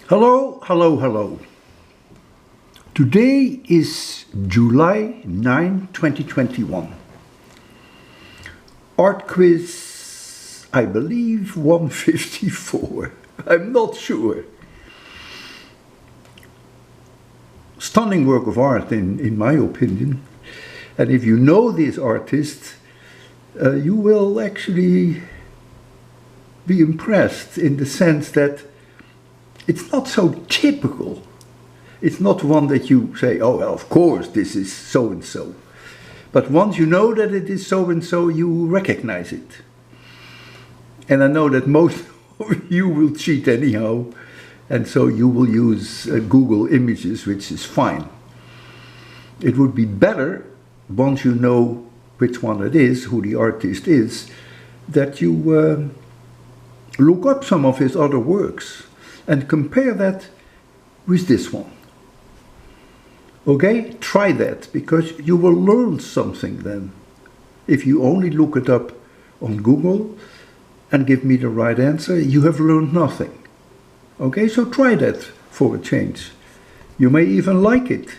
Hello, hello, hello. Today is July 9, 2021. Art quiz, I believe 154. I'm not sure. Stunning work of art in my opinion. And if you know this artist, you will actually be impressed in the sense that it's not so typical. It's not one that you say, oh, well, of course, this is so-and-so. But once you know that it is so-and-so, you recognize it. And I know that most of you will cheat anyhow, and so you will use Google Images, which is fine. It would be better, once you know which one it is, who the artist is, that you look up some of his other works and compare that with this one. Okay, try that, because you will learn something then. If you only look it up on Google and give me the right answer, you have learned nothing. Okay, so try that for a change. You may even like it.